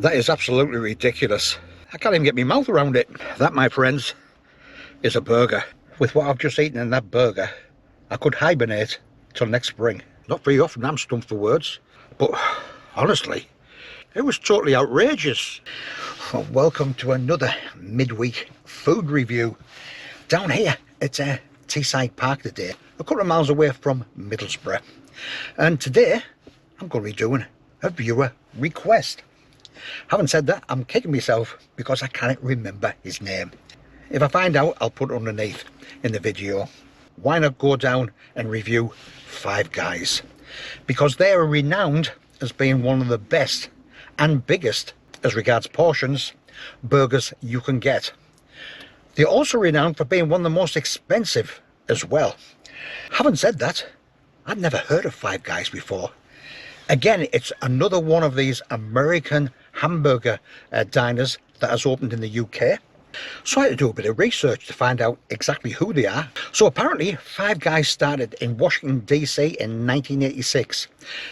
That is absolutely ridiculous. I can't even get my mouth around it. That, my friends, is a burger. With what I've just eaten in that burger, I could hibernate till next spring. Not very often I'm stumped for words, but honestly, it was totally outrageous. Well, welcome to another midweek food review. Down here at Teesside Park today, a couple of miles away from Middlesbrough. And today, I'm going to be doing a viewer request. Having said that, I'm kicking myself because I can't remember his name. If I find out, I'll put it underneath in the video. Why not go down and review Five Guys? Because they are renowned as being one of the best and biggest, as regards portions, burgers you can get. They're also renowned for being one of the most expensive as well. Having said that, I've never heard of Five Guys before. Again, it's another one of these American hamburger diners that has opened in the UK. So I had to do a bit of research to find out exactly who they are. So apparently Five Guys started in Washington DC in 1986.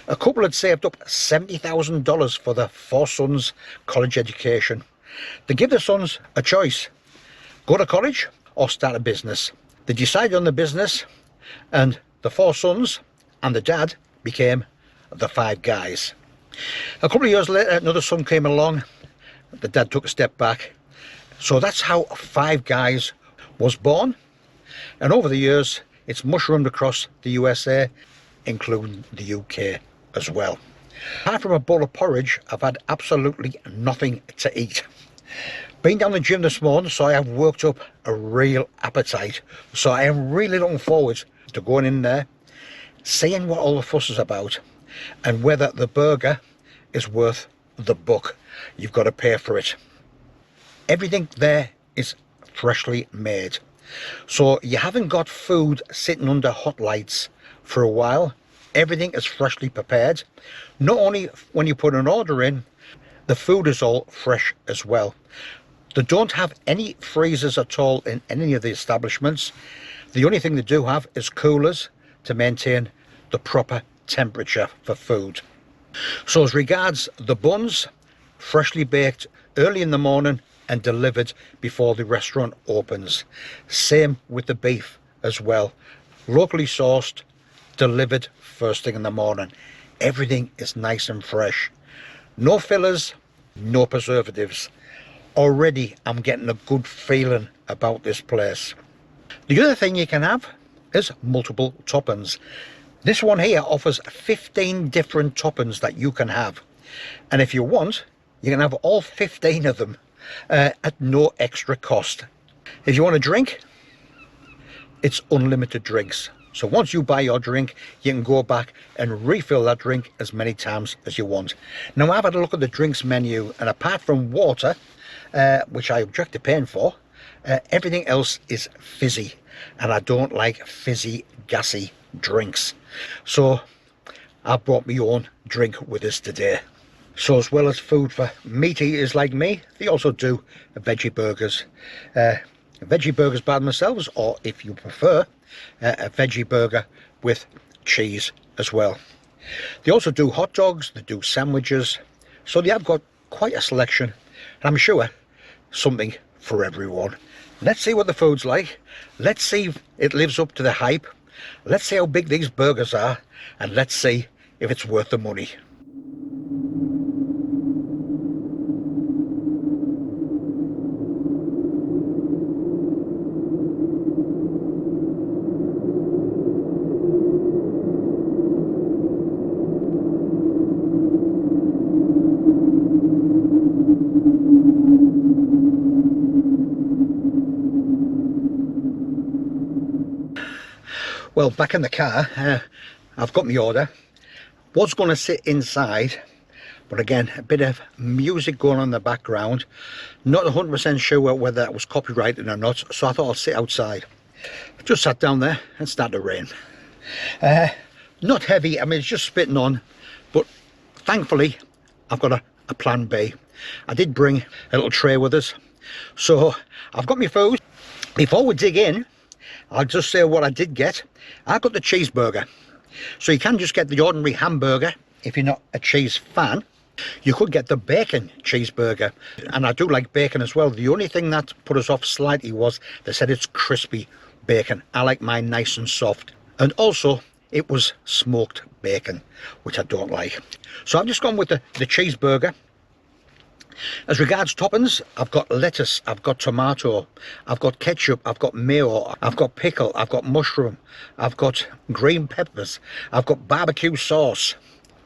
A couple had saved up $70,000 for their four sons' college education. They give their sons a choice: go to college or start a business. They decided on the business, and the four sons and the dad became the Five Guys. A couple of years later, another son came along. The dad took a step back. So that's how Five Guys was born, and over the years it's mushroomed across the USA, including the UK as well. Apart from a bowl of porridge, I've had absolutely nothing to eat. Been down the gym this morning, so I have worked up a real appetite. So I am really looking forward to going in there, seeing what all the fuss is about, and whether the burger is worth the buck. You've got to pay for it. Everything there is freshly made. So you haven't got food sitting under hot lights for a while. Everything is freshly prepared. Not only when you put an order in, the food is all fresh as well. They don't have any freezers at all in any of the establishments. The only thing they do have is coolers to maintain the proper temperature for food. So as regards the buns, freshly baked early in the morning and delivered before the restaurant opens. Same with the beef as well. Locally sourced, delivered first thing in the morning. Everything is nice and fresh. No fillers, no preservatives. Already I'm getting a good feeling about this place. The other thing you can have is multiple toppings. This one here offers 15 different toppings that you can have. And if you want, you can have all 15 of them at no extra cost. If you want a drink, it's unlimited drinks. So once you buy your drink, you can go back and refill that drink as many times as you want. Now I've had a look at the drinks menu, and apart from water, which I object to paying for, everything else is fizzy, and I don't like fizzy, gassy drinks. So I brought my own drink with us today. So as well as food for meat eaters like me, they also do veggie burgers. Veggie burgers by themselves, or if you prefer, a veggie burger with cheese as well. They also do hot dogs, they do sandwiches, so they have got quite a selection, and I'm sure something for everyone. Let's see what the food's like. Let's see if it lives up to the hype. Let's see how big these burgers are, and let's see if it's worth the money. Well, back in the car, I've got my order. Was going to sit inside, but again, a bit of music going on in the background. Not 100% sure whether that was copyrighted or not, so I thought I'll sit outside. Just sat down there and started to rain. Not heavy, I mean, it's just spitting on, but thankfully, I've got a plan B. I did bring a little tray with us, so I've got my food. Before we dig in, I'll just say what I did get. I got the cheeseburger. So you can just get the ordinary hamburger if you're not a cheese fan. You could get the bacon cheeseburger, and I do like bacon as well. The only thing that put us off slightly was they said it's crispy bacon. I like mine nice and soft. And also, it was smoked bacon, which I don't like. So I've just gone with the cheeseburger. As regards toppings, I've got lettuce, I've got tomato, I've got ketchup, I've got mayo, I've got pickle, I've got mushroom, I've got green peppers, I've got barbecue sauce.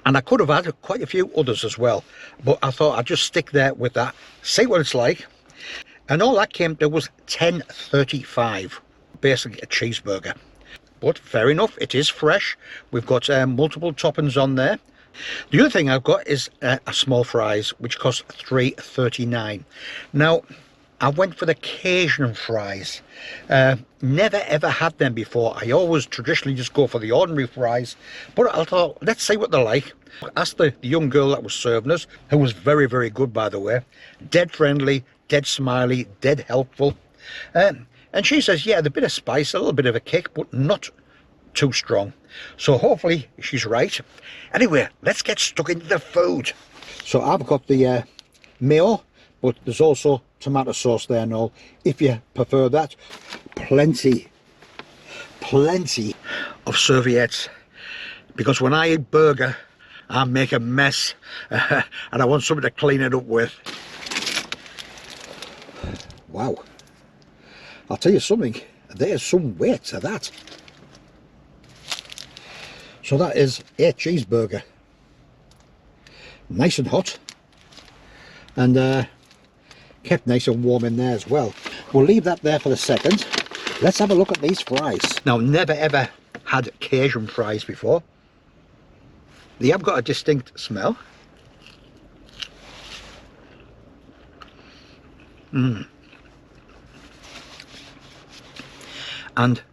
And I could have had quite a few others as well, but I thought I'd just stick there with that, see what it's like. And all that came to was $10.35, basically a cheeseburger. But fair enough, it is fresh. We've got multiple toppings on there. The other thing I've got is a small fries, which cost $3.39. Now, I went for the Cajun fries. Never ever had them before. I always traditionally just go for the ordinary fries, but I thought, let's see what they're like. I asked the young girl that was serving us, who was very, very good, by the way. Dead friendly, dead smiley, dead helpful. And she says, yeah, the bit of spice, a little bit of a kick, but not too strong. So hopefully she's right. Anyway, let's get stuck into the food. So I've got the mayo, but there's also tomato sauce there and all, if you prefer that. Plenty of serviettes, because when I eat burger, I make a mess and I want something to clean it up with. Wow, I'll tell you something, there's some weight to that. So that is a cheeseburger, nice and hot, and kept nice and warm in there as well. We'll leave that there for a second. Let's have a look at these fries. Now, never ever had Cajun fries before. They have got a distinct smell. And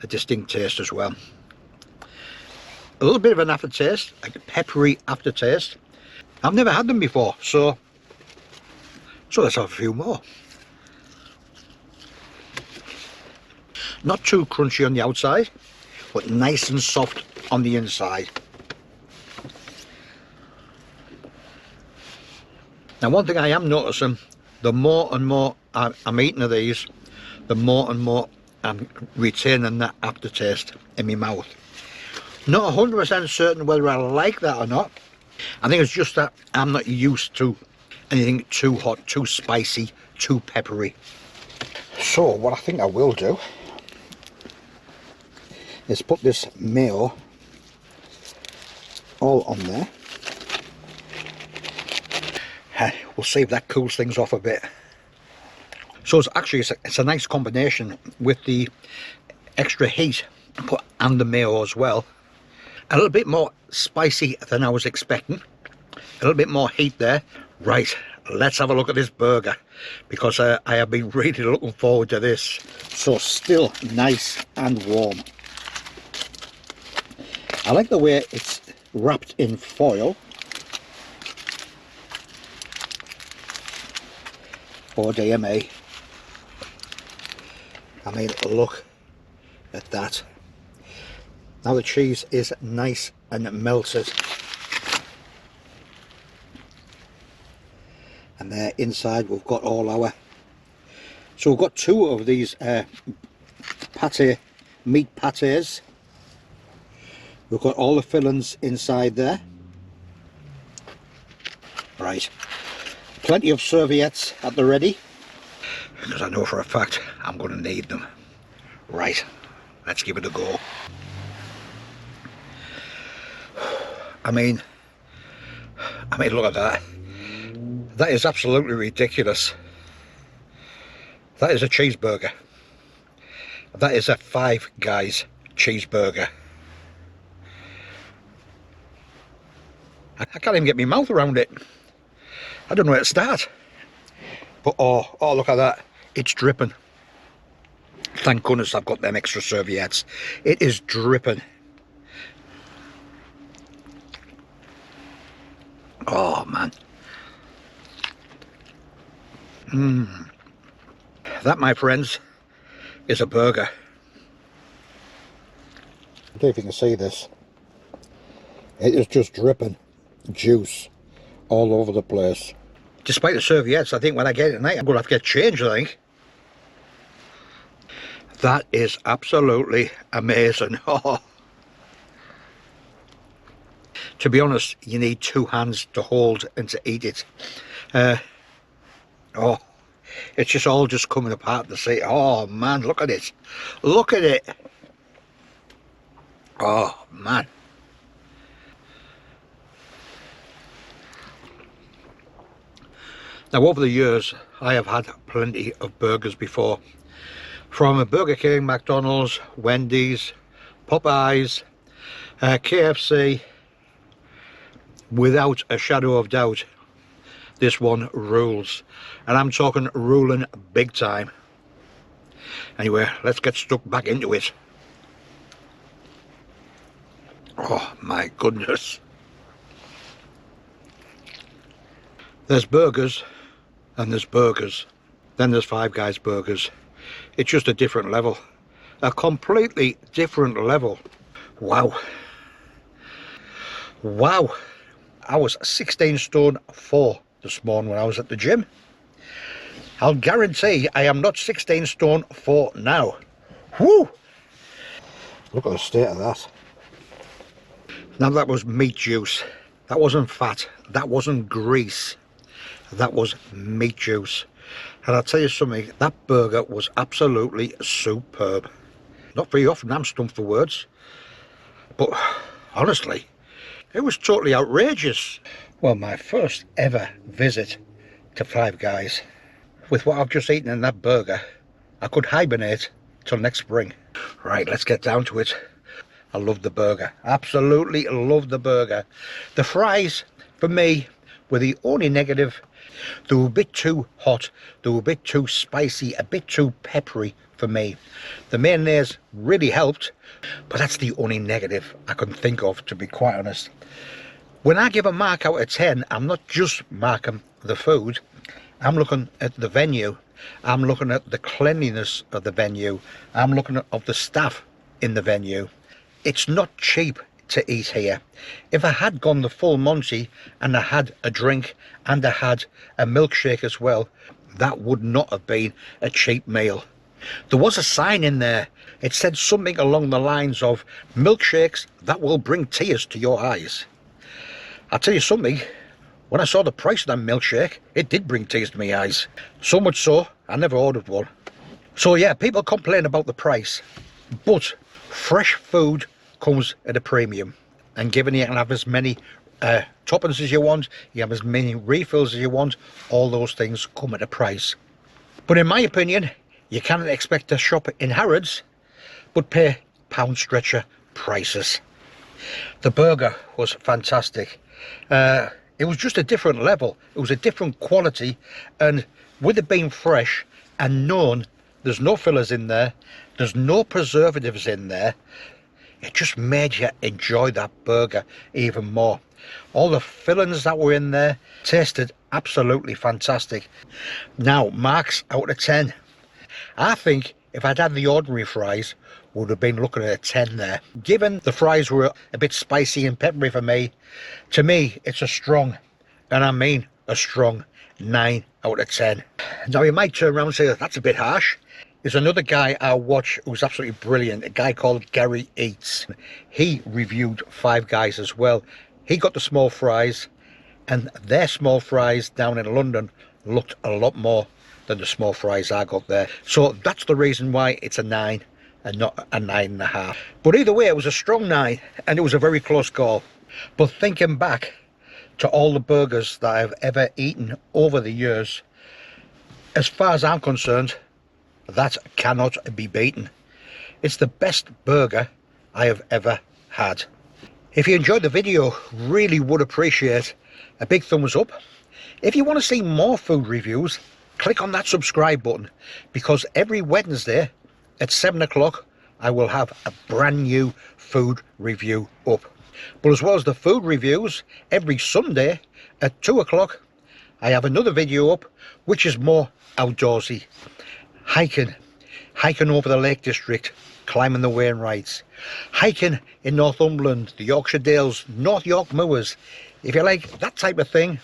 a distinct taste as well. A little bit of an aftertaste, like a peppery aftertaste. I've never had them before, so let's have a few more. Not too crunchy on the outside, but nice and soft on the inside. Now, one thing I am noticing, the more and more I'm eating of these, the more and more I'm retaining that aftertaste in my mouth. Not 100% certain whether I like that or not. I think it's just that I'm not used to anything too hot, too spicy, too peppery. So what I think I will do is put this mayo all on there. We'll see if that cools things off a bit. So it's a nice combination with the extra heat and the mayo as well. A little bit more spicy than I was expecting. A little bit more heat there. Right, let's have a look at this burger, because I have been really looking forward to this. So still nice and warm. I like the way it's wrapped in foil. Oh dear me. I mean, look at that. Now the cheese is nice and melted. And there inside we've got all our... So we've got two of these meat pates. We've got all the fillings inside there. Right. Plenty of serviettes at the ready, because I know for a fact I'm going to need them. Right, let's give it a go. I mean, look at that. That is absolutely ridiculous. That is a cheeseburger. That is a Five Guys cheeseburger. I can't even get my mouth around it. I don't know where to start. But oh, look at that. It's dripping. Thank goodness I've got them extra serviettes. It is dripping. Oh man. That, my friends, is a burger. I don't know if you can see this. It is just dripping juice all over the place. Despite the serviettes, I think when I get it tonight, I'm going to have to get changed, I think. That is absolutely amazing. Oh. To be honest, you need two hands to hold and to eat it. Oh, it's just all just coming apart to see. Oh man, look at it. Look at it. Oh man. Now over the years, I have had plenty of burgers before. From Burger King, McDonald's, Wendy's, Popeyes, KFC. Without a shadow of doubt, this one rules. And I'm talking ruling big time. Anyway, let's get stuck back into it. Oh my goodness. There's burgers and there's burgers. Then there's Five Guys burgers. It's just a different level. A completely different level. Wow. Wow. I was 16 stone 4 this morning when I was at the gym. I'll guarantee I am not 16 stone 4 now. Whoo! Look at the state of that. Now that was meat juice. That wasn't fat. That wasn't grease. That was meat juice. And I'll tell you something, that burger was absolutely superb. Not very often I'm stumped for words. But honestly, it was totally outrageous. Well, my first ever visit to Five Guys. With what I've just eaten in that burger, I could hibernate till next spring. Right, let's get down to it. I love the burger. Absolutely love the burger. The fries, for me, were the only negative. They were a bit too hot. They were a bit too spicy, a bit too peppery for me. The mayonnaise really helped, but that's the only negative I can think of, to be quite honest. When I give a mark out of 10, I'm not just marking the food. I'm looking at the venue. I'm looking at the cleanliness of the venue. I'm looking at the staff in the venue. It's not cheap to eat here. If I had gone the full Monty and I had a drink and I had a milkshake as well, that would not have been a cheap meal. There was a sign in there. It said something along the lines of milkshakes that will bring tears to your eyes. I'll tell you something, when I saw the price of that milkshake, it did bring tears to my eyes. So much so, I never ordered one. So yeah, people complain about the price, but fresh food comes at a premium. And given you can have as many toppings as you want, you have as many refills as you want, all those things come at a price. But in my opinion, you cannot expect to shop in Harrods, but pay pound stretcher prices. The burger was fantastic. It was just a different level. It was a different quality, and with it being fresh and known, there's no fillers in there, there's no preservatives in there, it just made you enjoy that burger even more. All the fillings that were in there tasted absolutely fantastic. Now, marks out of 10. I think if I'd had the ordinary fries, would have been looking at a 10 there. Given the fries were a bit spicy and peppery for me, to me it's a strong, and I mean a strong, 9 out of 10. Now you might turn around and say that's a bit harsh. There's another guy I watch who's absolutely brilliant, a guy called Gary Eats. He reviewed Five Guys as well. He got the small fries, and their small fries down in London looked a lot more than the small fries I got there. So that's the reason why it's a 9 and not a 9.5. But either way, it was a strong 9, and it was a very close call. But thinking back to all the burgers that I've ever eaten over the years, as far as I'm concerned, that cannot be beaten. It's the best burger I have ever had. If you enjoyed the video, really would appreciate a big thumbs up. If you want to see more food reviews, click on that subscribe button, because every Wednesday at 7 o'clock I will have a brand new food review up. But as well as the food reviews, every Sunday at 2 o'clock I have another video up which is more outdoorsy. Hiking over the Lake District, climbing the Wainwrights, hiking in Northumberland, the Yorkshire Dales, North York Moors. If you like that type of thing,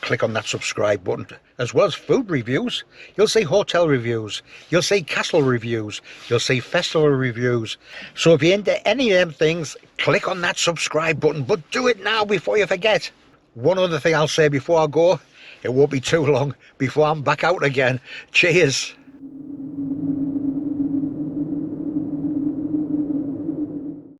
click on that subscribe button. As well as food reviews, you'll see hotel reviews, you'll see castle reviews, you'll see festival reviews. So if you're into any of them things, click on that subscribe button, but do it now before you forget. One other thing I'll say before I go, it won't be too long before I'm back out again. Cheers.